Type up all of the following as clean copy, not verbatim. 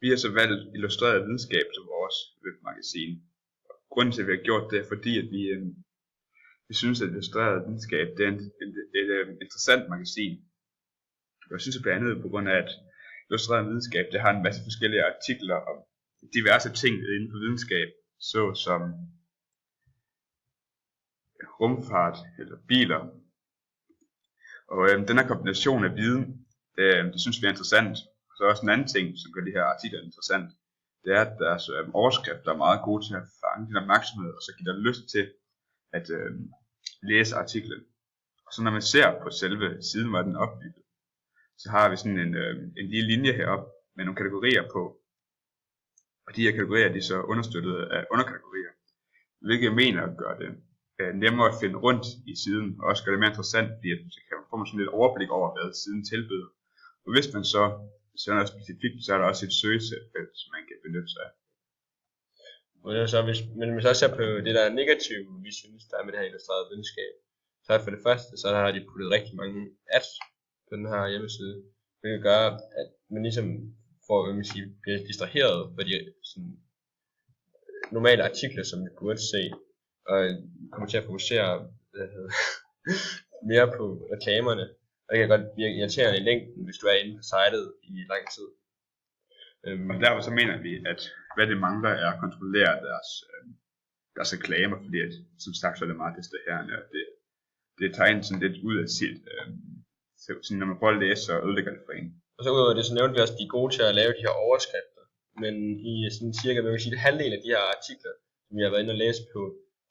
Vi har så valgt Illustreret Videnskab som vores webmagasin. Grunden til, at vi har gjort det, er fordi, at vi synes, at Illustreret Videnskab det er et interessant magasin. Jeg synes blandt andet på grund af, at Illustreret Videnskab det har en masse forskellige artikler om diverse ting inden for videnskab, såsom rumfart eller biler. Og den her kombination af viden, det synes vi er interessant. Så også en anden ting, som gør de her artikler interessant, det er, at deres overskrifter er meget gode til at fange din opmærksomhed, og så giver dig lyst til at læse artiklen. Og så når man ser på selve siden, hvor den er opbygget, så har vi sådan en lille linje heroppe med nogle kategorier på. Og de her kategorier de er så understøttet af underkategorier, hvilket jeg mener gør det nemmere at finde rundt i siden, og også gør det mere interessant, fordi at så kan man få sådan lidt overblik over, hvad siden tilbyder. Og hvis man så er noget specifikt, så er der også et søgesætfelt, som man kan benytte sig af. Og det er så, men hvis også ser på det der negative, vi synes, der er med det her illustrerede videnskab, så er for det første, så har de puttet rigtig mange ads på den her hjemmeside, hvilket gør, at man ligesom får, bliver distraheret for de sådan, normale artikler, som vi burde se, og kommer til at fokusere mere på reklamerne. Og det kan godt virke irriterende i længden, hvis du er inde på sitet i lang tid. Og derfor så mener vi, at hvad det mangler er at kontrollere deres reklamer, fordi at, som sagt så er det meget distraherende, og det tager sådan lidt ud af sit, sådan, når man prøver at læse, så ødelægger det for en. Og så udover det, så nævnte vi også, at de er gode til at lave de her overskrifter, men i sådan cirka, man kan sige, halvdelen af de her artikler, som vi har været inde og læse på,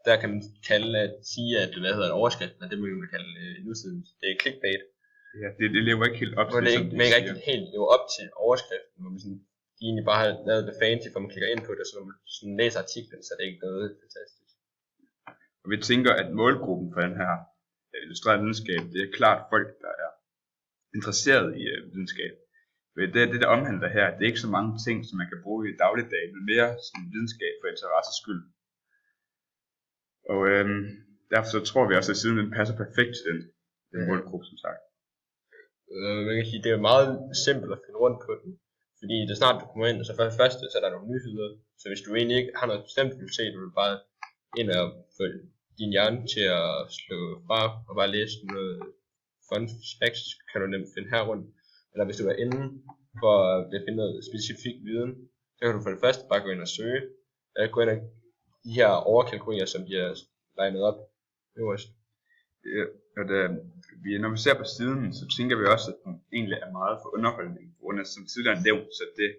der kan man sige, at overskriften, og det må man kalde nutiden, det er clickbait. Ja, det lever ikke helt op til det, som man ikke rigtig helt lever op til overskriften, hvor man sådan, de egentlig bare har lavet det fancy, for man klikker ind på det, så når man sådan læser artiklen, så er det ikke noget fantastisk. Og vi tænker, at målgruppen for den her illustrerede videnskab, det er klart folk, der er interesseret i videnskab. Det der omhandler her, det er ikke så mange ting, som man kan bruge i dagligdagen, men mere sådan videnskab for interesses skyld. Og derfor så tror vi også, at siden den passer perfekt til den målgruppe, som sagt. Man kan sige, det er meget simpelt at finde rundt på den, fordi det snart du kommer ind, og så for det første, så er der nogle nyheder, så hvis du egentlig ikke har noget bestemt, du vil se, du vil bare ind og få din hjerne til at slå fra, og bare læse noget fun facts, kan du nemt finde her rundt, eller hvis du er inde for at finde noget specifik viden, så kan du for det første bare gå ind og søge, gå ind og de her overkategorier, som de har legnet op øverst. Når vi ser på siden, så tænker vi også, at den egentlig er meget for underholdning, på grund af, som tidligere nævnt, så det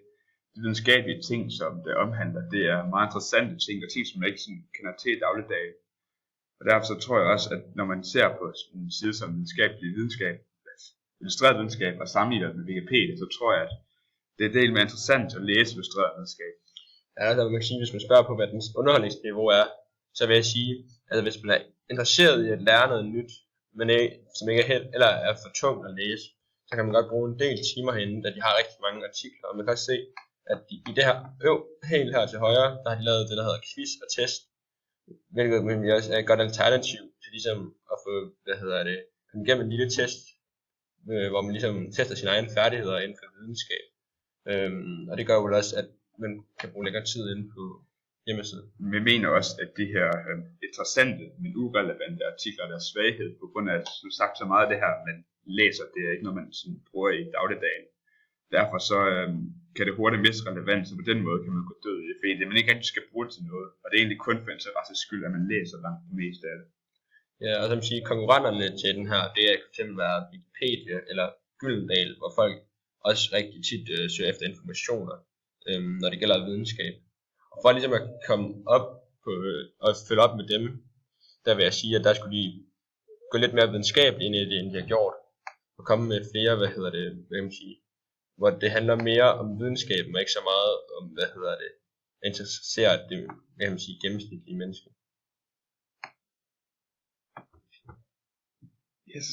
videnskabelige ting, som det omhandler, det er meget interessante ting, og ting, som man ikke sådan kender til i dagligdagen. Og derfor så tror jeg også, at når man ser på en side som videnskabelig videnskab, illustreret videnskab og sammenligner med Wikipedia, så tror jeg, at det er del mere interessant at læse illustreret videnskab. Ja, altså man kan sige, hvis man spørger på, hvad dens underholdningsniveau er, så vil jeg sige, at hvis man er interesseret i at lære noget nyt, men som ikke er helt, eller er for tungt at læse, så kan man godt bruge en del timer herinde, da de har rigtig mange artikler, og man kan også se, at i det her helt her til højre, der har de lavet det, der hedder quiz og test, hvilket også er et godt alternativ til ligesom at få, komme igennem en lille test, hvor man ligesom tester sine egne færdigheder inden for videnskab. Og det gør jo også, at man kan bruge længere tid inde på hjemmesiden. Vi mener også, at de her interessante, men urelevante artikler er deres svaghed, på grund af, som sagt, så meget af det her, man læser, det er ikke noget, man sådan bruger i dagligdagen. Derfor så kan det hurtigt miste relevans, og på den måde kan man gå død i det, fordi man ikke rigtig skal bruge det til noget, og det er egentlig kun for interesses skyld, at man læser langt det meste af det. Ja, og som siger, konkurrenterne til den her, det er fx være Wikipedia eller Gyldendal, hvor folk også rigtig tit søger efter informationer, når det gælder videnskab. Og for ligesom at komme op på, og følge op med dem, der vil jeg sige, at der skulle de gå lidt mere videnskabeligt ind i det, end de har gjort. Og komme med flere, hvor det handler mere om videnskaben, og ikke så meget om, interesserer det, gennemsnitlige menneske. Yes.